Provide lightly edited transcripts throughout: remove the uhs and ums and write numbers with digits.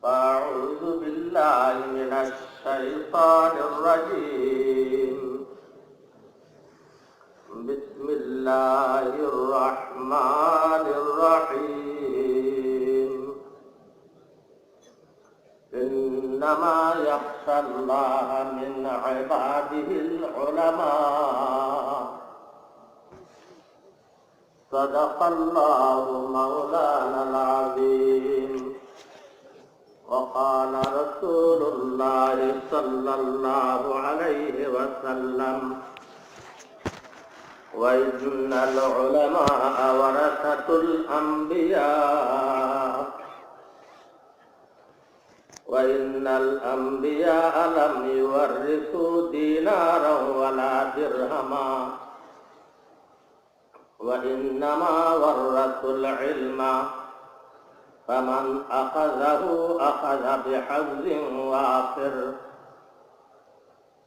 أعوذ بالله من الشيطان الرجيم بسم الله الرحمن الرحيم إنما يخشى الله من عباده العلماء صدق الله مولانا العظيم وقال رسول الله صلى الله عليه وسلم وإن العلماء ورثة الأنبياء وإن الأنبياء لم يورثوا دينارا ولا درهما وإنما ورثوا العلم فمن أخذه أخذ بحظ وافر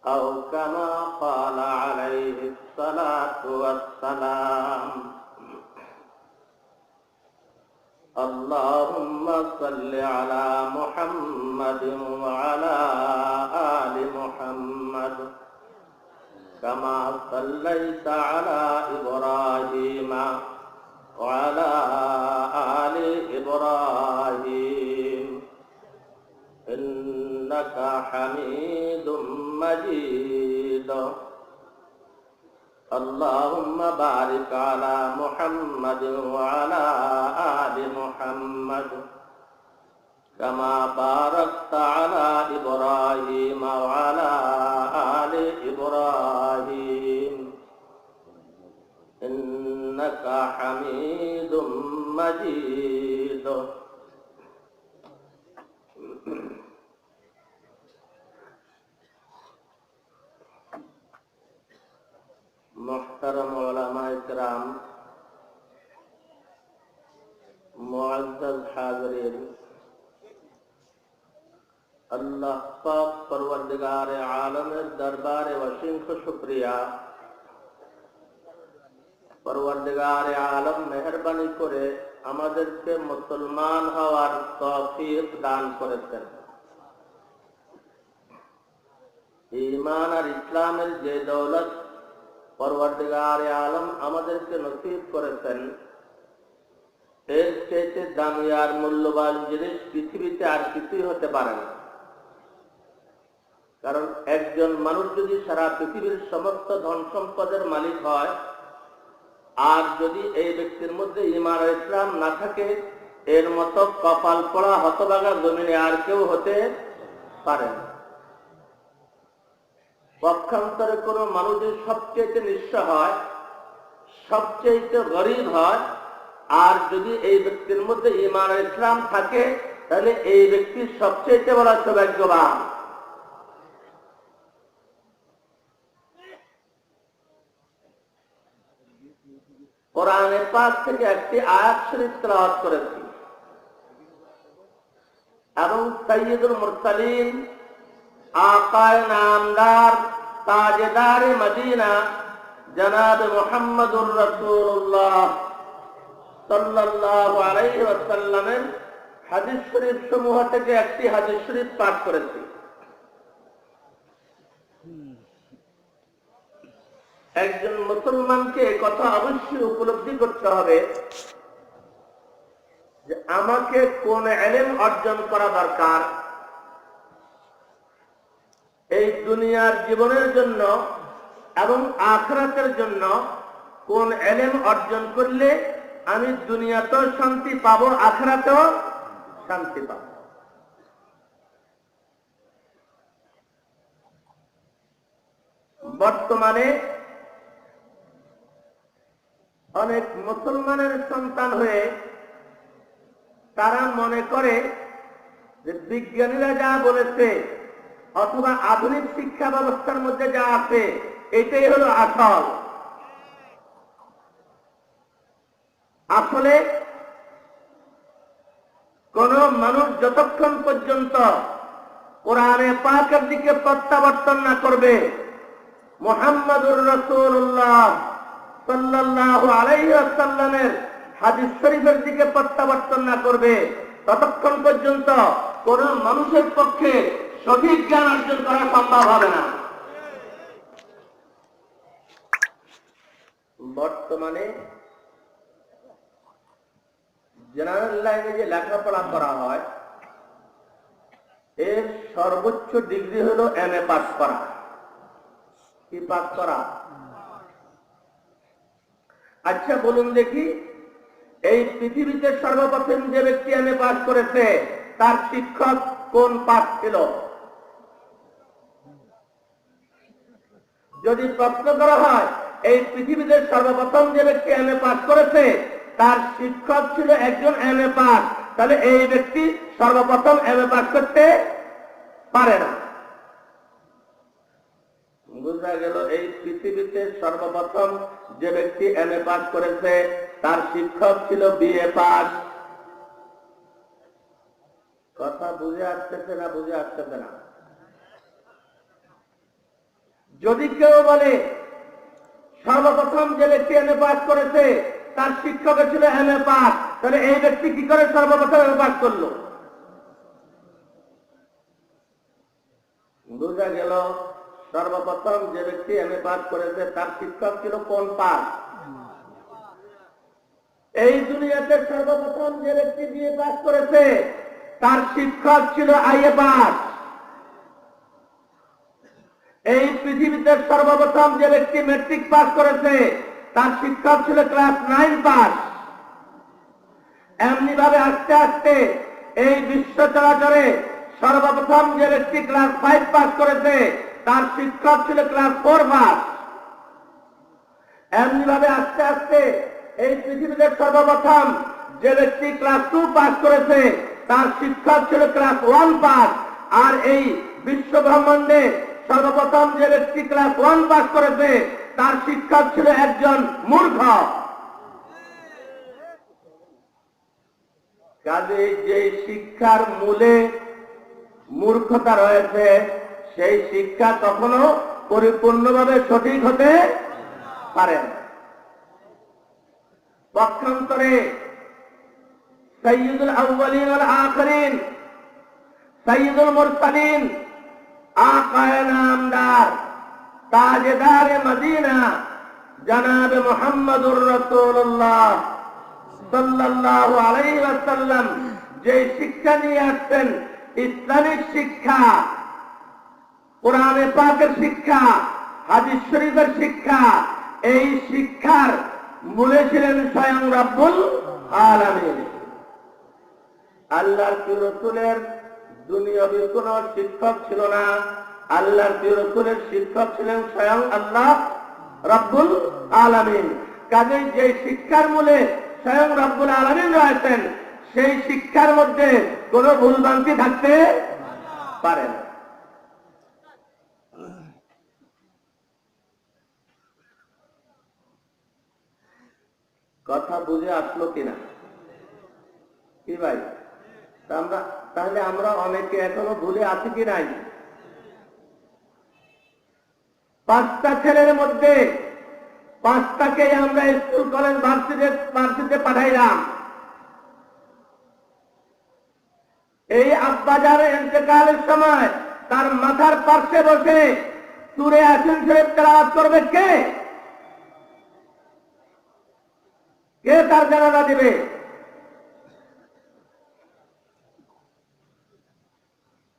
أو كما قال عليه الصلاة والسلام اللهم صل على محمد وعلى آل محمد كما صليت على إبراهيم وعلى آل إبراهيم إنك حميد مجيد اللهم بارك على محمد وعلى آل محمد كما باركت على إبراهيم وعلى آل إبراهيم إنك حميد مجيد محترم علماء کرام मुअज़्ज़ज़ हाज़रीन अल्लाह पाक परवरदिगार आलमेर दरबारे असंख्य शुक्रिया परवरदिगार आलम मेहरबानी करे आमादेरके मुसलमान हওয়ার तौफीक दान करेছেন ईमान और इस्लामेर जे दौलत परवरदिगार आलम आमादेरके नसीब करेছেন এর চেয়ে দামি আর মূল্যবান জিনিস পৃথিবীতে আর কিছুই হতে পারে না কারণ একজন মানুষ যদি সারা পৃথিবীর সমস্ত ধন সম্পদের মালিক হয় আর যদি এই ব্যক্তির মধ্যে ঈমান ও ইসলাম না থাকে এর মতো কপাল পোড়া হতভাগা জমিনে আর কেউ হতে পারে না পক্ষান্তরে কোনো মানুষ সবচেয়ে নিঃস্ব হয় সবচেয়ে গরিব হয় আর যদি এই ব্যক্তির মধ্যে ঈমান ও ইসলাম থাকে তাহলে এই ব্যক্তি সবচেয়ে বড় সৌভাগ্যবান কোরআনে পাক থেকে একটি আয়াত শরীফ তেলাওয়াত করেছি এবং সাইয়্যিদুল মুরসালিন আকায়ে নামদার তাজদার মদিনা জনাব মুহাম্মদুর রাসূলুল্লাহ সাল্লাল্লাহু আলাইহি ওয়াসাল্লামের হাদিস শরীফ সমূহ থেকে একটি হাদিস শরীফ পাঠ করেছি একজন মুসলমানকে কথা অবশ্যই উপলব্ধি করতে হবে যে আমাকে কোন ইলম অর্জন করা দরকার এই দুনিয়ার জীবনের জন্য এবং আখিরাতের জন্য কোন ইলম অর্জন করলে আমি দুনিয়াতেও শান্তি পাবো আখিরাতেও শান্তি পাবো বর্তমানে অনেক মুসলমানের সন্তান হয়ে তারা মনে করে যে বিজ্ঞানীরা যা বলেছে অথবা আধুনিক শিক্ষা ব্যবস্থার মধ্যে যা আছে এটাই হলো আসল আসলে কোন মানুষ যতক্ষণ পর্যন্ত কোরআনে পাকের দিকে প্রত্যাবর্তন না করবে মুহাম্মদুর রাসূলুল্লাহ সাল্লাল্লাহু আলাইহি ওয়াসাল্লামের হাদিস শরীফের দিকে প্রত্যাবর্তন না করবে ততক্ষণ পর্যন্ত কোন মানুষের পক্ষে সঠিক জ্ঞান অর্জন করা সম্ভব হবে না। বর্তমানে জেনারেল লাইনে যে লেখাপড়া করা হয় এর সর্বোচ্চ ডিগ্রি হলো MA পাস করা। কি পাস করা? আচ্ছা বলুন দেখি, এই পৃথিবীতে সর্বপ্রথম যে ব্যক্তি MA পাস করেছে তার শিক্ষক কোন পাস ছিল? যদি প্রশ্ন করা হয় এই পৃথিবীতে সর্বপ্রথম যে ব্যক্তি MA পাস করেছে তার শিক্ষক ছিল একজন MA পাস, তাহলে এই ব্যক্তি সর্বপ্রথম MA পাস করতে পারে না। বুঝা গেল এই পৃথিবীতে সর্বপ্রথম যে ব্যক্তি MA পাস করেছে তার শিক্ষক ছিল BA পাস। কথা বুঝে আসতেছে না? বুঝে আসতেছে না? যদি কেউ বলে সর্বপ্রথম যে ব্যক্তি MA পাস করেছে তার শিক্ষক ছিল MA পাস, তাহলে এই ব্যক্তি কি করে সর্বপ্রথম MA পাস করলো? বুঝা গেল সর্বপ্রথম যে ব্যক্তি MA পাস করেছে তার শিক্ষক ছিল কোন পাস? এই দুনিয়াতে সর্বপ্রথম যে ব্যক্তি BA পাস করেছে তার শিক্ষক ছিল IA পাস। এই পৃথিবীতে সর্বপ্রথম যে ব্যক্তি ম্যাট্রিক পাস করেছে তার শিক্ষক ছিল ক্লাস 9 পাস। এমনি ভাবে আস্তে আস্তে এই বিশ্ব চরাচরে সর্বপ্রথম যে ব্যক্তি ক্লাস 5 পাস করেছে তার শিক্ষক ছিল ক্লাস 4 পাস। এমনি ভাবে আস্তে আস্তে এই পৃথিবীতে সর্বপ্রথম যে ব্যক্তি ক্লাস 2 পাস করেছে তার শিক্ষক ছিল ক্লাস 1 পাস। আর এই বিশ্ব ব্রহ্মাণ্ডে সর্বপ্রথম যে ব্যক্তি ক্লাস 1 পাস করেছে তার শিক্ষক ছিল একজন মূর্খ। কাজে যে শিক্ষার মূলে মূর্খতা রয়েছে সেই শিক্ষা কখনো পরিপূর্ণভাবে সঠিক হতে পারে না। পক্ষান্তরে সাইয়্যিদুল আউয়ালিন ওয়াল আখিরিন, সাইয়্যিদুল মুরসালিন, আকায়ে নামদার, তাজদারে মদিনা জনাব মুহাম্মদুর রাসূলুল্লাহ সাল্লাল্লাহু আলাইহি ওয়াসাল্লাম যে শিক্ষা নিয়ে আসছেন, ইসলামিক শিক্ষা, কোরআনে পাকের শিক্ষা, হাদিস শরীফের শিক্ষা, এই শিক্ষার মূলে ছিলেন স্বয়ং রব্বুল আলামিন। আল্লাহর রাসূলের দুনিয়াবি কোন শিক্ষক ছিল না। আল্লাহর রাসূলের শিক্ষক ছিলেন স্বয়ং আল্লাহ রব্বুল আলামিন। কাজেই যে শিক্ষার মূলে স্বয়ং রব্বুল আলামিন রয়েছেন সেই শিক্ষার মধ্যে কোন ভুলভ্রান্তি থাকতে পারে না। কথা বুঝে আসলো কিনা? কি ভাই, তাহলে আমরা অনেকে এখনো ভুলে আছি কি নাই? 5টা ছেলের মধ্যে 5টাকে আমরা স্কুল কলেজ ভার্সিটিতে পাঠাইলাম। এই আব্বাজার ইন্তেকালের সময় তার মাথার পার্শ্বে বসে সূরা ইয়াসিন শরীফ তেলাওয়াত করবে কে? কে তার জানাজা দিবে?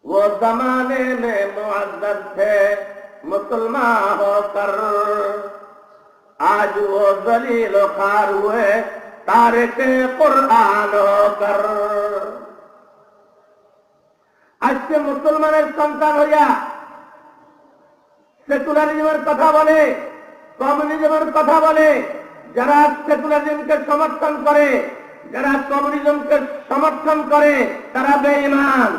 वो जमाने में मुअज़्ज़ज़ थे मुसलमान होकर, आज वो ज़लील ख़ार हुए तारिके कुरआन होकर। আজকে মুসলমানের সন্তান হইয়া সেকুলারিজমের কথা বলে, কমিউনিজমের কথা বলে। যারা সেকুলারিজমকে সমর্থন করে, যারা কমিউনিজমকে সমর্থন করে তারা বেঈমান।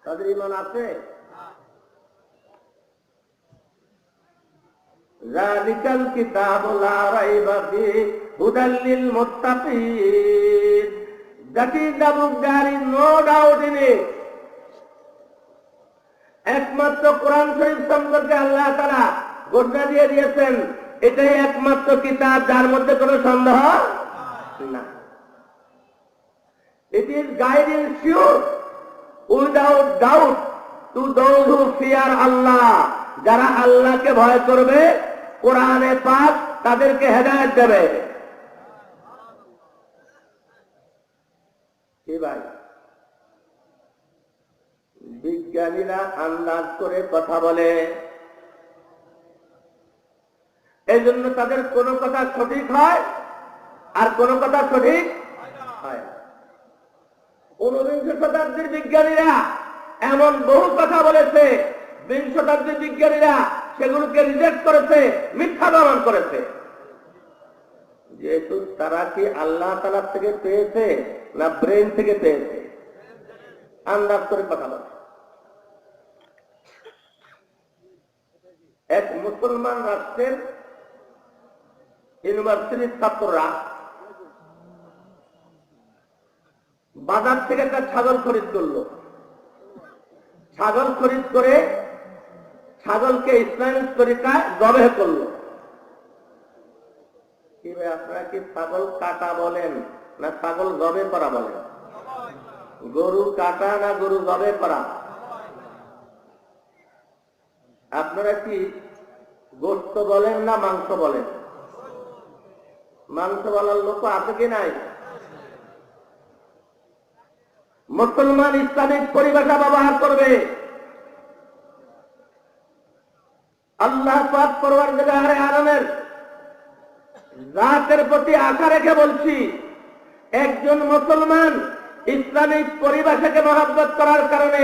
তাদের ঈমান আছে? যালিকাল কিতাবু লা রাইবা ফীহি হুদাল লিল মুত্তাকিন। That is the book, there is no doubt in it. একমাত্র কোরআন শরীফ সম্পর্কে আল্লাহ তাআলা ঘোষণা দিয়ে দিয়েছেন এটাই একমাত্র কিতাব যার মধ্যে কোনো সন্দেহ না। It is guiding sure without doubt to those who fear Allah. যারা আল্লাহকে ভয় করবে কোরআনে পাক তাদেরকে হেদায়েত দেবে। কি ভাই, বিজ্ঞানীরা আন্দাজ করে কথা বলে, এই জন্য তাদের কোনো কথা সঠিক হয় আর কোনো কথা সঠিক হয় না। 19 শতাব্দীর বিজ্ঞানীরা এমন বহু কথা বলেছে, 20 শতাব্দীর বিজ্ঞানীরা সেগুলোকে রিজেক্ট করেছে, মিথ্যা প্রমাণ করেছে। যেহেতু তারা কি আল্লাহ তাআলা থেকে পেয়েছে না ব্রেন থেকে পেয়েছে, আন্দাজ করে কথা বলে। এক মুসলমান রাষ্ট্রের ইউনিভার্সিটির ছাত্ররা বাজার থেকে একটা ছাগল খরিদ করলো। ছাগল খরিদ করে ছাগলকে ইসলামিক তরিকায় জবেহ করলো। কি ভাই, আপনারা কি ছাগল কাটা বলেন না ছাগল জবে করা বলেন? গরু কাটা না গরু জবে করা? আপনারা কি গোশত বলেন না মাংস বলেন? মাংস বলার লোক আছে কি নাই? মুসলমান ইসলামিক পরিভাষা ব্যবহার করবে। আল্লাহ পাক পরওয়ারদিগারে আলমের জাতের প্রতি আশা রেখে বলছি, একজন মুসলমান ইসলামিক পরিভাষাকে মহব্বত করার কারণে,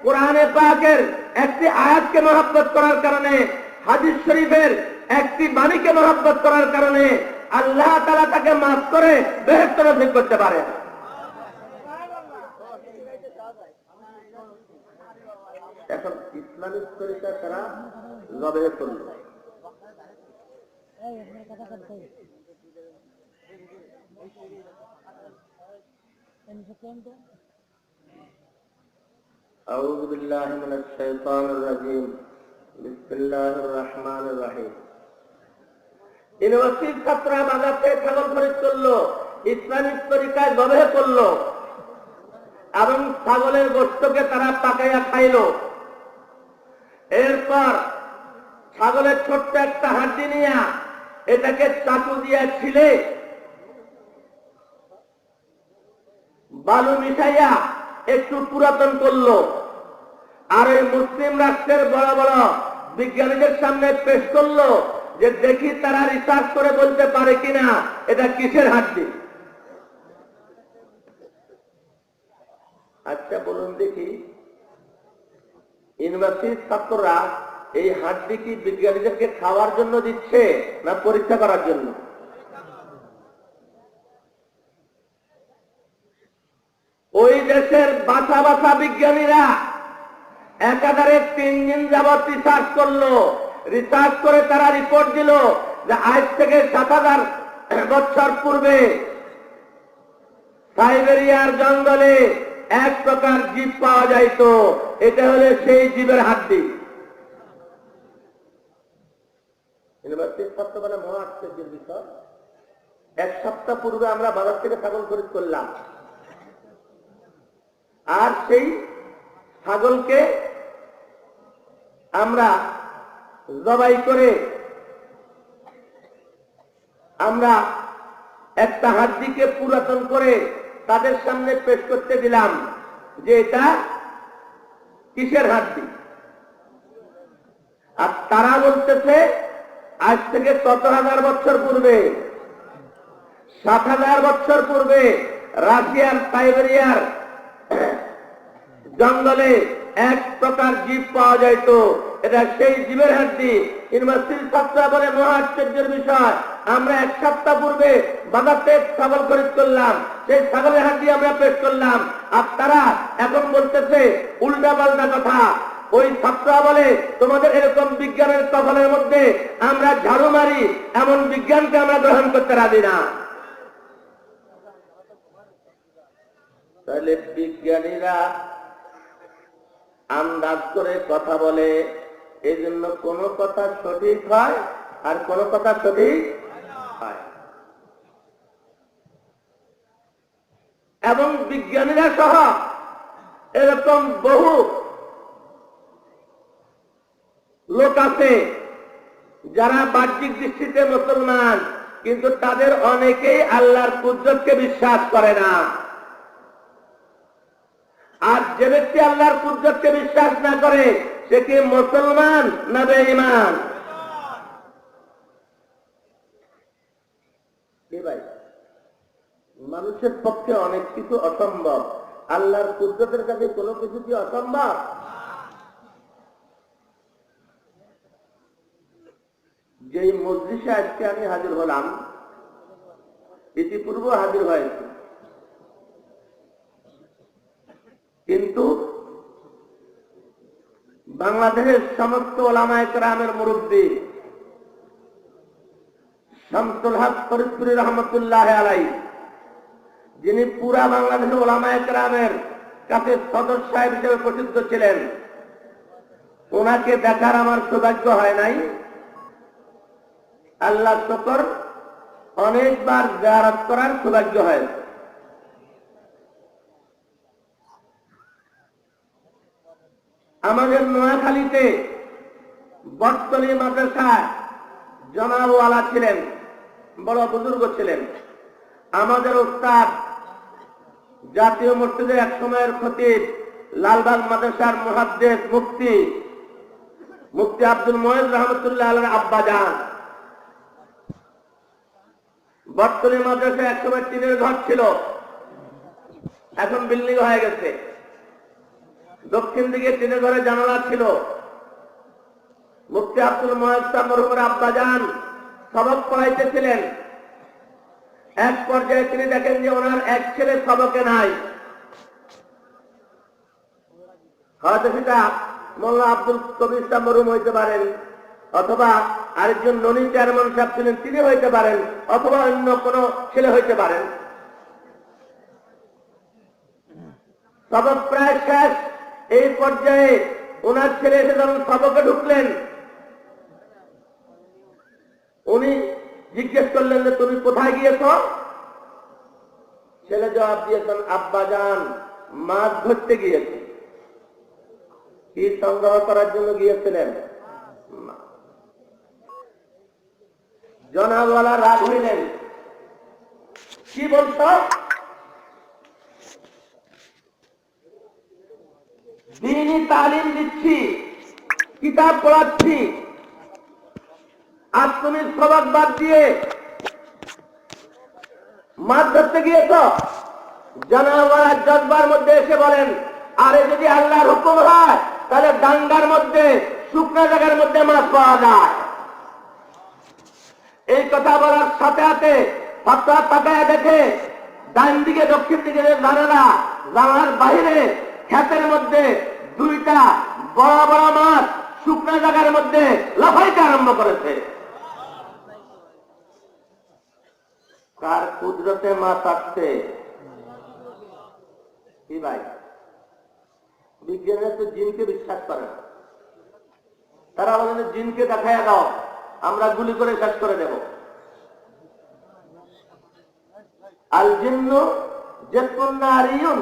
কোরআনে পাকের একটি আয়াতকে মহব্বত করার কারণে, হাদিস শরীফের একটি বাণীকে মহব্বত করার কারণে আল্লাহ তাআলা তাকে মাফ করে বেহেশত নসিব করতে পারে। এখন ইসলামিক তরিকা তারা জবেহ করল। আউযু বিল্লাহি মিনাশ শাইতানির রাজীম। বিসমিল্লাহির রহমানির রহিম। ইউনিভার্সিটির ছাত্ররা বাজার থেকে ছাগল খরিদ করলো, ইসলামিক তরিকায় জবেহ করলো এবং ছাগলের গোশতকে তারা পাকাইয়া খাইল। এরপর ছাগলের ছোট্ট একটা হাড্ডি নিয়ে এটাকে চাকু দিয়ে ছিলে বালু মিশাইয়া একটু পুরাতন করলো, আর এই মুসলিম রাষ্ট্রের বড় বড় বিজ্ঞানীদের সামনে পেশ করলো যে দেখি তারা রিসার্চ করে বলতে পারে কিনা এটা কিসের হাড্ডি। আচ্ছা বলুন দেখি, ইউনিভার্সিটির ছাত্ররা এই হাড্ডি কি বিজ্ঞানীদেরকে খাওয়ার জন্য দিচ্ছে না পরীক্ষা করার জন্য? ওই দেশের বাছা বাছা বিজ্ঞানীরা একাধারে 3 দিন যাবৎ রিসার্চ করলো। রিসার্চ করে তারা রিপোর্ট দিল যে আজ থেকে 7000 বছর পূর্বে সাইবেরিয়ার জঙ্গলে এক প্রকার জীব পাওয়া যাইত, এটা হলে সেই জীবের হাড্ডি। ইউনিভার্সিটির ছাত্র বলে মহা আশ্চর্যের বিষয়, 1 সপ্তাহ পূর্বে আমরা বাজার থেকে ছাগল খরিদ করলাম, আর সেই ছাগলকে আমরা জবাই করে আমরা একটা হাড্ডিকে পুরাতন করে তাদের সামনে পেশ করতে দিলাম যে এটা কিসের হাড্ডি। আর তারা বলতেছে আজ থেকে কত হাজার বছর পূর্বে, 7000 বছর পূর্বে রাশিয়ার সাইবেরিয়ার জঙ্গলে এক প্রকার জীব পাওয়া যাইত, এটা সেই জীবের হাড্ডি। ইউনিভার্সিটির ছাত্ররা বলে মহা আশ্চর্যের বিষয়, আমরা 1 সপ্তাহ পূর্বে বাজার থেকে ছাগল খরিদ করলাম, সেই ছাগলের হাড্ডি আমরা পেশ করলাম, আর তারা এখন বলতেছে উল্টা পাল্টা কথা। ওই ছাত্ররা বলে তোমাদের এরকম বিজ্ঞানের কপালের মধ্যে আমরা ঝাড়ু মারি, এমন বিজ্ঞানকে আমরা গ্রহণ করতে রাজি না। তাহলে বিজ্ঞানীরা আন্দাজ করে কথা বলে, এই জন্য কোন কথা সঠিক হয় আর কোন কথা সঠিক হয়। এবং বিজ্ঞানীরা সহ এরকম বহু লোক আছে যারা বাহ্যিক দৃষ্টিতে মুসলমান, কিন্তু তাদের অনেকেই আল্লাহর কুদরতকে বিশ্বাস করে না। আর যে ব্যক্তি আল্লাহর কুদরতকে বিশ্বাস না করে সে কি মুসলমান না বেঈমান? ভাই, মানুষের পক্ষে অনেক কিছু অসম্ভব, আল্লাহর কুদরতের কাছে কোনো কিছু কি অসম্ভব? যেই মজলিসে আজকে আমি হাজির হলাম, ইতিপূর্ব হাজির হয়েছি, কিন্তু বাংলাদেশের সমস্ত ওলামায়ে কেরামের মুরব্বী শামসুল হক ফরিদপুরি রহমতুল্লাহ আলাইহি, যিনি পুরা বাংলাদেশের ওলামায়ে কেরামের কাছে সদর সাহেব হিসেবে প্রসিদ্ধ ছিলেন, ওনাকে দেখার আমার সৌভাগ্য হয় নাই। আল্লাহ শুকর, অনেকবার জিয়ারত করার সৌভাগ্য হয়েছে। আমাদের নোয়াখালীতে বটতলী মাদ্রাসায় জনাবওয়ালা ছিলেন, বড় বুজুর্গ ছিলেন। আমাদের উস্তাদ জাতীয় মসজিদের এক সময়ের খতিব, লালবাগ মাদ্রাসার মুহাদ্দিস মুফতি আব্দুল মুঈন রহমতুল্লাহ আলাইহির আব্বাজান। বটতলী মাদ্রাসায় এক সময় টিনের ঘর ছিল, এখন বিল্ডিং হয়ে গেছে। দক্ষিণ দিকে টিনের ঘরে জানালা ছিল। মুফতি আব্দুল মুঈন মরহুমের আব্বাজান সবক পড়াইতেছিলেন। এক পর্যায়ে তিনি দেখেন যে ওনার এক ছেলে সবকে নাই। হয়তো সেটা মোল্লা আব্দুল কবির সাহেব মরহুম হইতে পারেন, অথবা আরেকজন ননী চেয়ারম্যান সাহেব ছিলেন তিনি হইতে পারেন, অথবা অন্য কোনো ছেলে হইতে পারেন। সবক প্রায় শেষ। এই পর্যায়ে ওনার ছেলে এসে যখন সবকে ঢুকলেন, উনি জিজ্ঞেস করলেন যে তুমি কোথায় গিয়েছ? ছেলে জবাব দিয়েছেন, আব্বাজান মাছ ধরতে গিয়েছি। কি সংগ্রহ করার জন্য গিয়েছিলেন? জনাবওয়ালা রাগ হইলেন, কি বলছ? দ্বীনি তালিম দিচ্ছি, কিতাব পড়াচ্ছি, আর তুমি সবক বাদ দিয়ে মাছ ধরতে গিয়েছ? জনাবওয়ালা জজবার মধ্যে এসে বলেন, আরে যদি আল্লাহর হুকুম হয় তাহলে ডাঙ্গার মধ্যে শুকনো জায়গার মধ্যে মাছ পাওয়া যায়। এই কথা বলার সাথে সাথে ফাতোয়া তাকায় দেখে ডান দিকে দক্ষিণ দিকে জানালা, জানালার বাইরে ক্ষেতের মধ্যে দুইটা বড় বড় মাছ শুকনো জায়গার মধ্যে লাফাইতে আরম্ভ করেছে। কার কুদরতে মাছ আসছে? কি ভাই, বিজ্ঞানীরা তো জিনকে বিশ্বাস করে না। তারা বলেন জিনকে দেখাইয়া দাও, আমরা গুলি করে শেষ করে দেব। আল জিন্নু জাতুন নারিয়ুন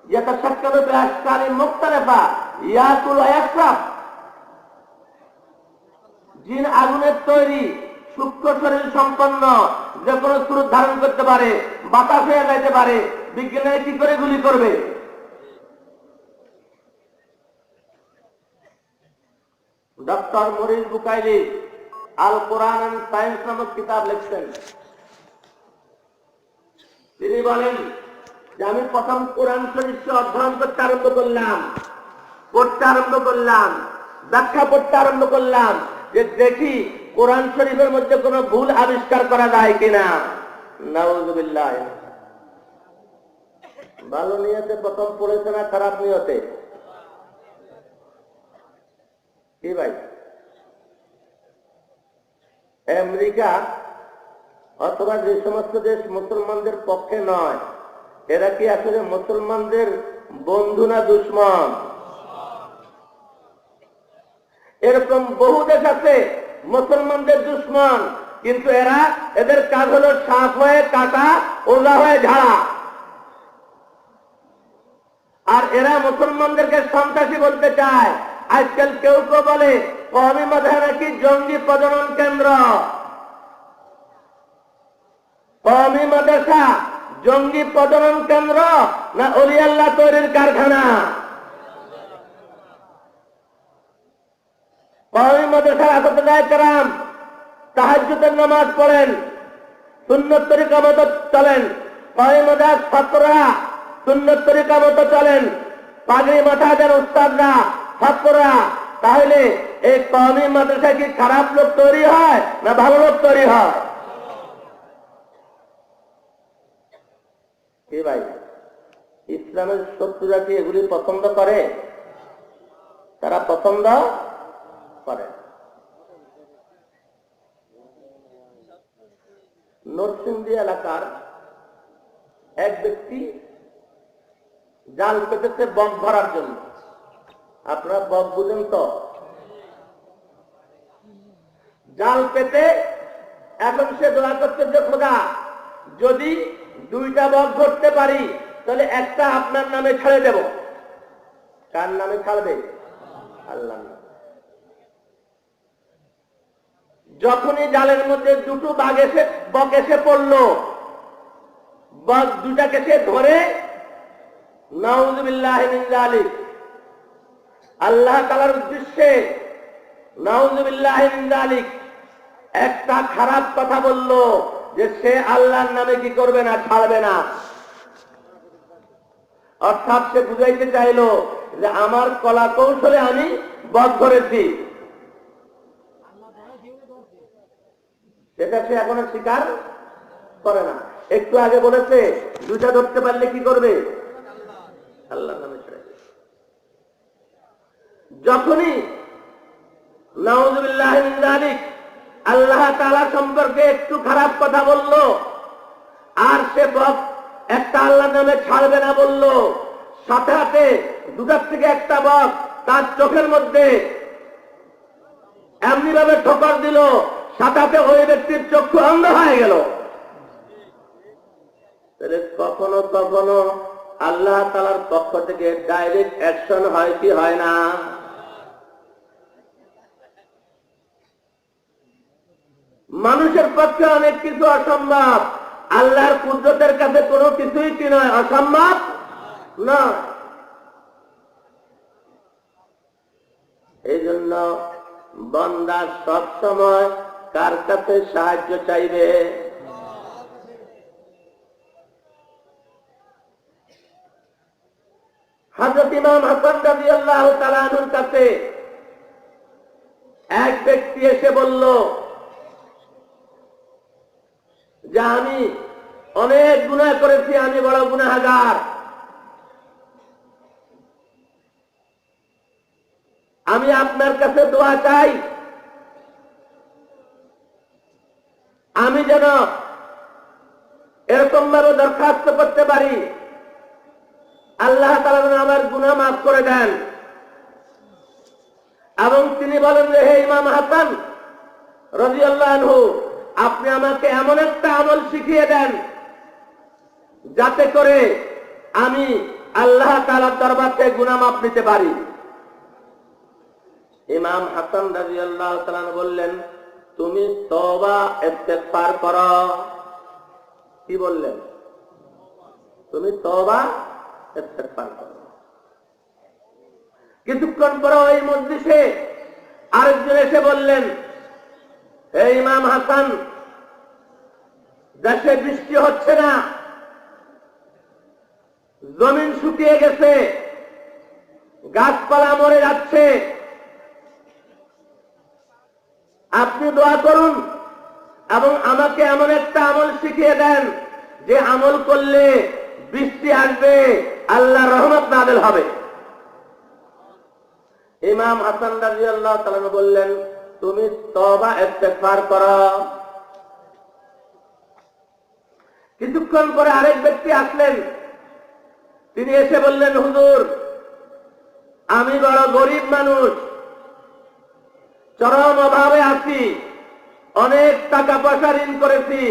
ইয়াতাশাক্কালু বিআশকালিন মুখতালিফা ইয়াকুলু ওয়া ইয়াশরাব। জিন আগুনের তৈরি, সূক্ষ্ম শরীর সম্পন্ন, যে কোনো স্বরূপ ধারণ করতে পারে, বাতাস হয়ে যাইতে পারে। বিজ্ঞানীরা কি করে গুলি করবে? Doctor Maurice Bucaille Al Quran and science নামক কিতাব লিখছেন। তিনি বলেন যে আমি প্রথম কোরআন শরীফকে অধ্যয়ন করতে আরম্ভ করলাম, পড়তে আরম্ভ করলাম, ব্যাখ্যা পড়তে আরম্ভ করলাম, যে দেখি কোরআন শরীফের মধ্যে কোনো ভুল আবিষ্কার করা যায় কিনা। নাউযুবিল্লাহ। ভালো নিয়তে প্রথম পড়েছে না খারাপ নিয়তে? কি ভাই, আমেরিকা অথবা যে সমস্ত দেশ মুসলমানদের পক্ষে নয়, এরা কি আসলে মুসলমানদের বন্ধু না দুশমন? এরকম বহু দেশ আছে মুসলমানদের দুশমন, কিন্তু এদের কাজ হলো সাপ হয়ে কাটা, ওজা হয়ে ঝাড়া। আর এরা মুসলমানদেরকে সন্ত্রাসী বলতে চায়। আজকাল কেউ কেউ বলে কওমি মাদ্রাসা নাকি জঙ্গি প্রজনন কেন্দ্র। কওমি মাদ্রাসা জঙ্গি প্রজনন কেন্দ্র না ওলি আল্লাহ তৈরির কারখানা? কওমি মাদ্রাসার হাফেজে কেরাম তাহাজ্জুদের নামাজ পড়েন, সুন্নত তরিকা মতো চলেন। কওমি মাদ্রাসার ছাত্ররা সুন্নত তরিকা মতো চলেন, পাগড়ি মাথা দেন উস্তাদরা, ছাত্ররা। তাহলে এই কওমি মাদ্রাসায় কি খারাপ লোক তৈরি হয় না ভালো লোক তৈরি হয়? কি ভাই, ইসলামের শত্রুরা কি এগুলি পছন্দ করে? তারা পছন্দ করে। নরসিংদী এলাকার এক ব্যক্তি জাল পেতেছে বক ধরার জন্য। আপনারা বক বুঝেন তো? জাল পেতে এখন সে দোয়া করতে যে খোদা, যদি 2টা বক ধরতে পারি তাহলে একটা আপনার নামে ছেড়ে দেব। কার নামে ছাড়বে? আল্লাহর নামে। যখনই জালের মধ্যে 2টো বক এসে পড়লো, বক 2টাকে সে ধরে নাউযুবিল্লাহি মিন যালিক, আল্লাহ তাআলার উদ্দেশ্যে নাউযুবিল্লাহি মিন যালিক একটা খারাপ কথা বলল যে সে আল্লাহর নামে কি করবে না, ছাড়বে না। অর্থাৎ সে বুঝাইতে চাইল যে আমার কলা কৌশলে আমি বক ধরেছি, সেটা সে এখনো স্বীকার করে না। একটু আগে বলেছে 2টা ধরতে পারলে কি করবে? আল্লাহর নামে ছেড়ে দেবে। যখনই নাউযুবিল্লাহি মিন যালিক আল্লাহ তাআলা সম্পর্কে একটু খারাপ কথা বলল, আর সে বক একটা আল্লাহর নামে ছাড়বে না বলল, সাথে সাথে 2টার থেকে একটা বক তার চোখের মধ্যে এমনি ভাবে ঠোকর দিল, সাথে সাথে ওই ব্যক্তির চক্ষু অন্ধ হয়ে গেল। তাহলে কখনো কখনো আল্লাহ তাআলার পক্ষ থেকে ডাইরেক্ট অ্যাকশন হয় কি হয় না? মানুষের পক্ষে অনেক কিছু অসম্ভব, আল্লাহর কুদরতের কাছে কোনো কিছুই কি নয়, অসম্ভব না। এই জন্য বান্দা সব সময় কার কাছে সাহায্য চাইবে? হযরত ইমাম হাসান রাদিয়াল্লাহু তাআলা আনহুর কাছে এক ব্যক্তি এসে বলল যে আমি অনেক গুনাহ করেছি, আমি বড় গুনাহগার, আমি আপনার কাছে দোয়া চাই, আমি যেন এরকম ভাবে দরখাস্ত করতে পারি আল্লাহ তাআলা যেন আমার গুনাহ মাফ করে দেন। এবং তিনি বলেন যে হে ইমাম হাসান রাদিয়াল্লাহু আনহু, আপনি আমাকে এমন একটা আমল শিখিয়ে দেন যাতে করে আমি আল্লাহ তাআলার দরবার থেকে গুনাহ মাফ নিতে পারি। ইমাম হাসান রাদিয়াল্লাহু তাআলা বললেন, তুমি তওবা ইস্তেগফার করো। কি বললেন? তুমি তওবা ইস্তেগফার করো। কিছুক্ষণ পরে ওই মজলিসে আরেকজন এসে বললেন, হে ইমাম হাসান, দেশে বৃষ্টি হচ্ছে না, জমিন শুকিয়ে গেছে, গাছপালা মরে যাচ্ছে, আপনি দোয়া করুন এবং আমাকে এমন একটা আমল শিখিয়ে দেন যে আমল করলে বৃষ্টি আসবে, আল্লাহর রহমত নাযিল হবে। ইমাম হাসান রাদিয়াল্লাহু তাআলা বললেন, তুমি তওবা ইস্তেগফার করো। কিছুক্ষণ পরে আরেক ব্যক্তি আসলেন, তিনি এসে বললেন, হুজুর, আমি বড় গরিব মানুষ, চরম অভাবে আছি, অনেক টাকা পয়সা ঋণ করেছি,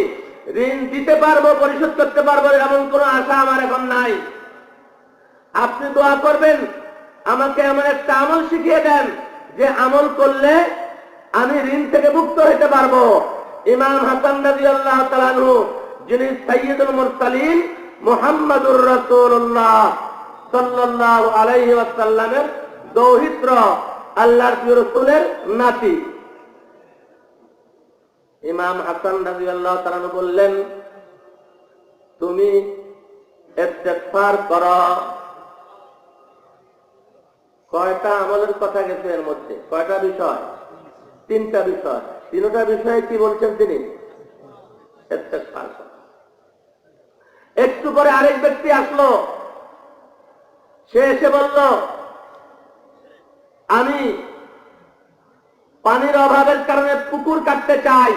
ঋণ দিতে পারবো, পরিশোধ করতে পারবো এমন কোনো আশা আমার এখন নাই। আপনি দোয়া করবেন আমাকে এমন একটা আমল শিখিয়ে দেন যে আমল করলে আমি ঋণ থেকে মুক্ত হতে পারবো। ইমাম হাসান রাদিয়াল্লাহু তাআলা আনহু, যিনি সাইয়্যিদুল মুরসালিন মুহাম্মাদুর রাসূলুল্লাহ সাল্লাল্লাহু আলাইহি ওয়াসাল্লামের দৌহিত্র, আল্লাহর প্রিয় রাসূলের নাতি, ইমাম হাসান রাদিয়াল্লাহু তাআলা আনহু বললেন, তুমি ইস্তেগফার করো। কয়টা আমলের কথা গেছে এর মধ্যে? কয়টা বিষয়? তিনটা বিষয়। তিনটা বিষয়ে কি বলছেন তিনি? ইস্তেগফার করো। একটু পরে আরেক ব্যক্তি আসলো, সে এসে বলল, আমি পানির অভাবের কারণে পুকুর কাটতে চাই,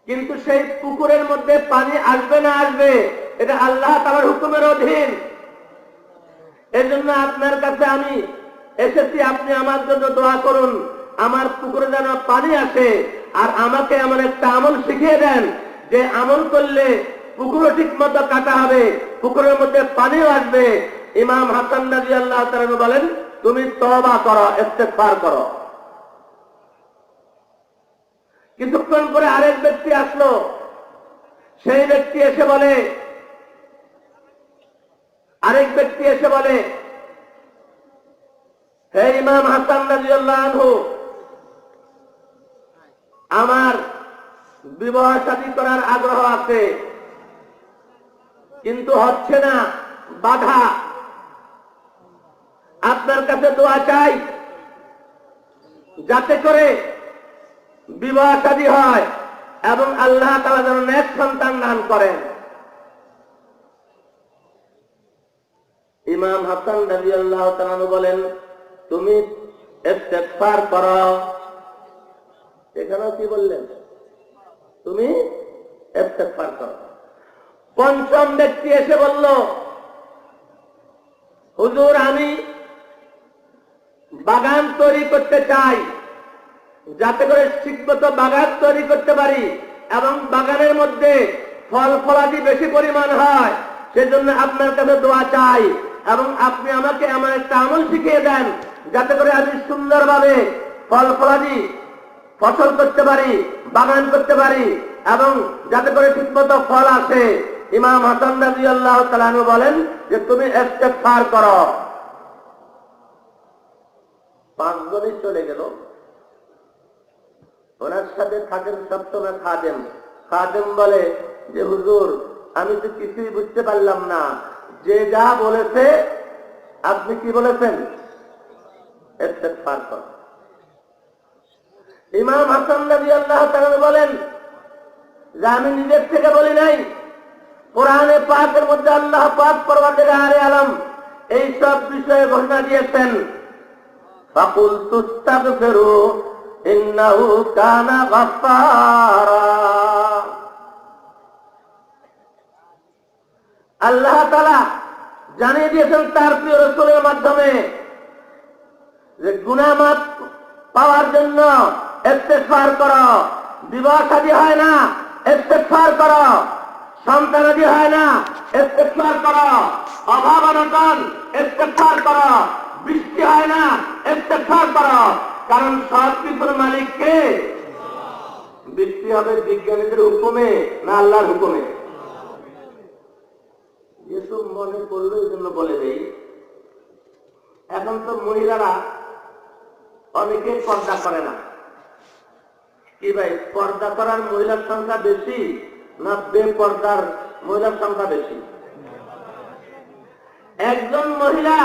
কিন্তু সেই পুকুরের মধ্যে পানি আসবে না আসবে এটা আল্লাহ তাআলার হুকুমের অধীন। এজন্য আপনার কাছে আমি এসেছি, আপনি আমার জন্য দোয়া করুন, আমার পুকুরে যেন পানি আসে। আর আমাকে এমন একটা আমল শিখিয়ে দেন যে আমল করলে পুকুরও ঠিক মতো কাটা হবে, পুকুরের মধ্যে পানিও আসবে। ইমাম হাসান রাদিয়াল্লাহু তাআলা বলেন, তুমি তওবা করো, ইস্তেগফার করো। কিছুক্ষণ পরে আরেক ব্যক্তি আসলো, সেই ব্যক্তি এসে বলে, আরেক ব্যক্তি এসে বলে, হে ইমাম হাসান রাদিয়াল্লাহু আনহু, আমার বিবাহ শাদী করার আগ্রহ আছে, কিন্তু হচ্ছে না, বাধা। আপনার কাছে দোয়া চাই যাতে করে বিবাহ শাদী হয় এবং আল্লাহ তাআলা যেন নেক সন্তান দান করেন। ইমাম হাসান রাদিয়াল্লাহু তাআলা বলেন, তুমি ইস্তেগফার করো। এখানেও কি বললেন? তুমি ইস্তেগফার করো। পঞ্চম ব্যক্তি এসে বলল, হুজুর, আমি বাগান তৈরি করতে চাই, যাতে করে ঠিকমতো বাগান তৈরি করতে পারি এবং বাগানের মধ্যে ফল ফলাদি বেশি পরিমাণ হয়, সেজন্য আপনার কাছে দোয়া চাই এবং আপনি আমাকে এমন একটা আমল শিখিয়ে দেন যাতে করে আমি সুন্দরভাবে ফল ফলাদি ফসল করতে পারি, বাগান করতে পারি এবং যাতে করে ঠিকমতো ফল আসে। ইমাম হাসান রাদিয়াল্লাহু তাআলা আনহু বলেন যে তুমি ইস্তেগফার করো। পাঁচজনই চলে গেল। ওনার সাথে থাকেন সপ্তমে খাদেম। খাদেম বলে যে হুজুর, আমি তো কিছুই বুঝতে পারলাম না, যে যা বলেছে আপনি কি বলেছেন? ইস্তেগফার করো। ইমাম হাসান রাদিয়াল্লাহু তাআলা বলেন যে আমি নিজের থেকে বলি নাই, কোরআনে পাকের মধ্যে আল্লাহ পাক পরওয়ারদিগারে আলম এই সব বিষয়ে ঘোষণা দিয়েছেন, ফাকুলতু ইস্তাগফিরু ইন্নাহু কানা গাফফারা। আল্লাহ তাআলা জানিয়ে দিয়েছেন তার প্রিয় রাসূলের মাধ্যমে যে গুনাহ মাফ পাওয়ার জন্য ইস্তেগফার করো। বিবাহ শাদী হয় না, ইস্তেগফার করো। সন্তানাদি হয় না, ইস্তেগফার করো। অভাব অনটন, ইস্তেগফার করো। বৃষ্টি হয় না, ইস্তেগফার করো। কারণ সব কিছুর মালিক কে? বৃষ্টি হবে বিজ্ঞানীদের হুকুমে না আল্লাহর হুকুমে? এসব মনে করলো, এই জন্য বলে দেই, এখন তো মহিলারা অনেকে পর্দা করে না। কি ভাই, পর্দা করার মহিলার সংখ্যা বেশি না বেপর্দার মহিলার সংখ্যা বেশি? একজন মহিলা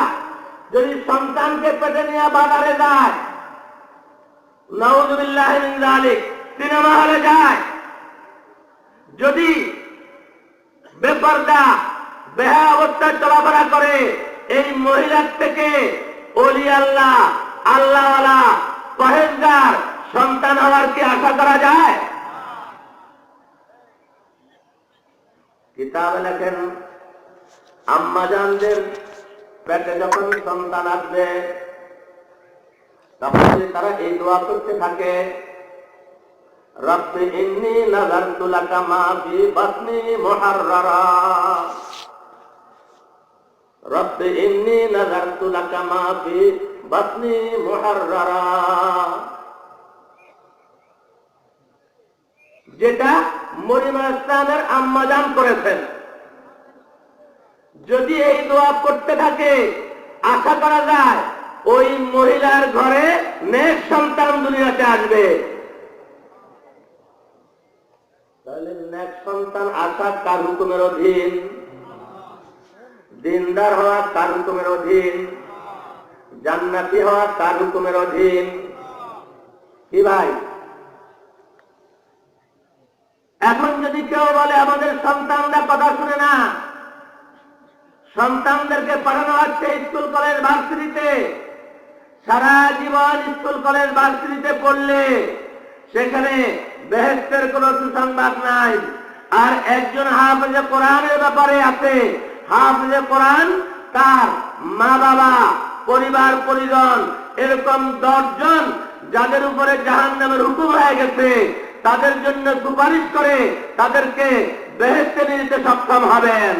যদি সন্তানকে পেটে নিয়ে বাজারে যায়, নাউযুবিল্লাহি মিন যালিক, সিনেমা হলে যায়, যদি বেপর্দা বেহা অবস্থায় চলাফেরা করে, এই মহিলার থেকে ওলি আল্লাহ, আল্লাহওয়ালা, পরহেজগার সন্তান হওয়ার কি আশা করা যায়? কিতাবে লেখেন, আম্মাজানদের পেটে যখন সন্তান আসবে তখন তারা এই দোয়া করতে থাকে, রব্বি ইন্নী নাযারতু লাকা মা ফি বাতনি মুহাররারা। রব্বি ইন্নী নাযারতু লাকা মা ফি বাতনি মুহাররারা, যেটা মরিয়ম আলাইহিস সালামের আম্মাজান করেছেন। যদি এই দোয়া করতে থাকে, আশা করা যায় ওই মহিলার ঘরে নেক সন্তান দুনিয়াতে আসবে। তাহলে নেক সন্তান আসা কার হুকুমের অধীন? দিনদার হওয়া কার হুকুমের অধীন? জান্নাতি হওয়া কার হুকুমের অধীন? কি ভাই, এখন যদি কেউ বলে আমাদের সন্তানরা কথা শুনে না, সন্তানদেরকে পাঠানো হচ্ছে স্কুল কলেজ ভার্সিটিতে, সারা জীবন স্কুল কলেজ ভার্সিটিতে পড়লে সেখানে বেহেশতের কোন সুসংবাদ নাই। আর একজন হাফেজে কোরআনের ব্যাপারে আছে, হাফেজে কোরআন তার মা বাবা পরিবার পরিজন এরকম 10 জন যাদের উপরে জাহান্নামের হুকুম হয়ে গেছে, তাদের জন্য সুপারিশ করে তাদেরকে বেহেশতে নিতে সক্ষম হবেন।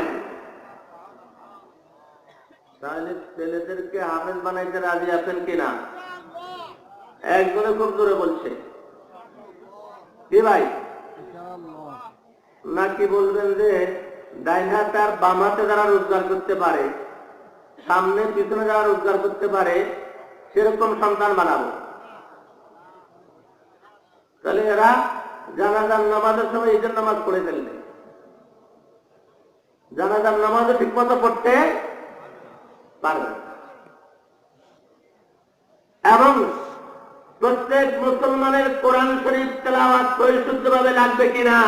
তাহলে ছেলেদেরকে হাফেজ বানাইতে রাজি আছেন কিনা? একজনে খুব জোরে বলছে, কি ভাই? নাকি বলবেন যে ডাইন হাত আর বাম হাতে যারা রোজগার করতে পারে, সামনে পিছনে যারা রোজগার করতে পারে, সেরকম সন্তান বানাবো। তাহলে এরা জানাজার নামাজের সময় ঈদের নামাজ পড়ে ফেলবে, জানাজার নামাজও ঠিক মতো পড়তে পারবে। এবং প্রত্যেক মুসলমানের কোরআন শরীফ তেলাওয়াত পরিশুদ্ধভাবে লাগবে কিনা?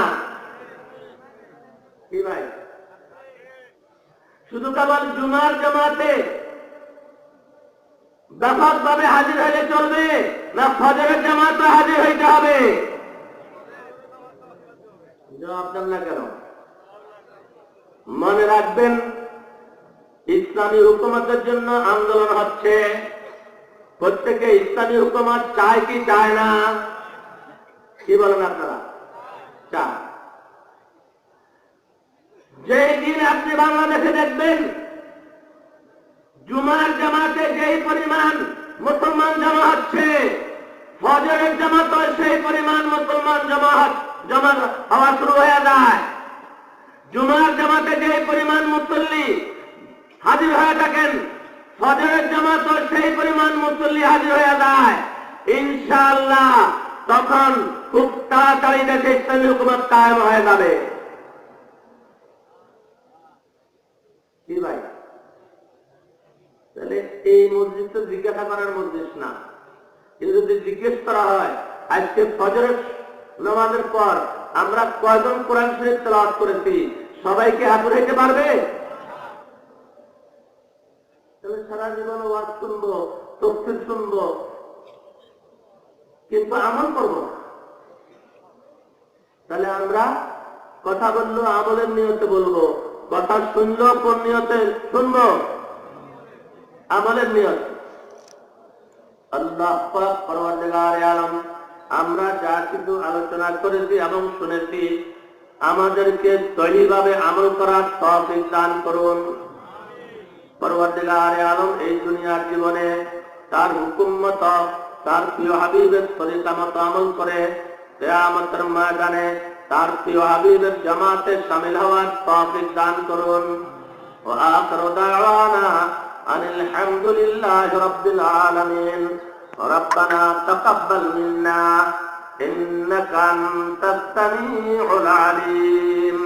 কি ভাই, শুধু কেবল জুমার জামাতে ব্যাপকভাবে হাজির হলে চলবে, না ফজরের জামাতে হাজির হইতে হবে? জবাব দেন না কেন? মনে রাখবেন, ইসলামী হুকুমতের জন্য আন্দোলন হচ্ছে। প্রত্যেকে ইসলামী হুকুমত চায় কি চায় না? কি বলেন আপনারা? চায়। যেই দিন আপনি বাংলাদেশে দেখবেন জুমার জামাতে যেই পরিমাণ মুসলমান জমা হচ্ছে, ফজরের জামাতে সেই পরিমাণ মুসলমান জমা হওয়া শুরু হয়ে যায়। জুমার জামাতে যেই পরিমাণ মুসল্লি হাজির হয়ে থাকেন, ফজরের জামাত সেই পরিমাণ মুসল্লি হাজির হয়ে যায়। ইনশাআল্লাহ তখন খুব তাড়াতাড়ি দেশে ইসলামী হুকুমত কায়েম হয়ে যাবে। কি ভাই, তাহলে এই মসজিদ তো জিজ্ঞাসা করার মসজিদ না। কিন্তু যদি জিজ্ঞেস করা হয় আজকে ফজরের নামাজের পর আমরা কয়জন কোরআন শরীফ তেলাওয়াত করেছি, সবাইকে হাজির হইতে পারবে? তাহলে সারা জীবন ওয়াজ শুনবো, তাফসীর শুনবো, কিন্তু আমল করবো না। তাহলে আমরা কথা বললো আমলের নিয়তে বলবো, কথা শুনলো কোন নিয়তে শুনবো? আমলের নিয়ত। আল্লাহ পাক পরওয়ারদিগার আলম, আমরা যা কিছু আলোচনা করেছি এবং শুনেছি, আমাদেরকে সহিভাবে আমল করার তৌফিক দান করুন। পরওয়ারদিগার আলম এই দুনিয়ার জীবনে তার হুকুম মতো, তার প্রিয় হাবিবের তরিকা মতো আমল করে কিয়ামতের ময়দানে তার প্রিয় হাবিবের জামাতে শামিল হওয়ার তৌফিক দান করুন। ওয়া আখিরু দাওয়ানা আনিল হামদুলিল্লাহি রাব্বিল আলামিন। রব্বানা তাকাব্বাল মিন্না ইন্নাকা আনতাস সামিউল আলিম।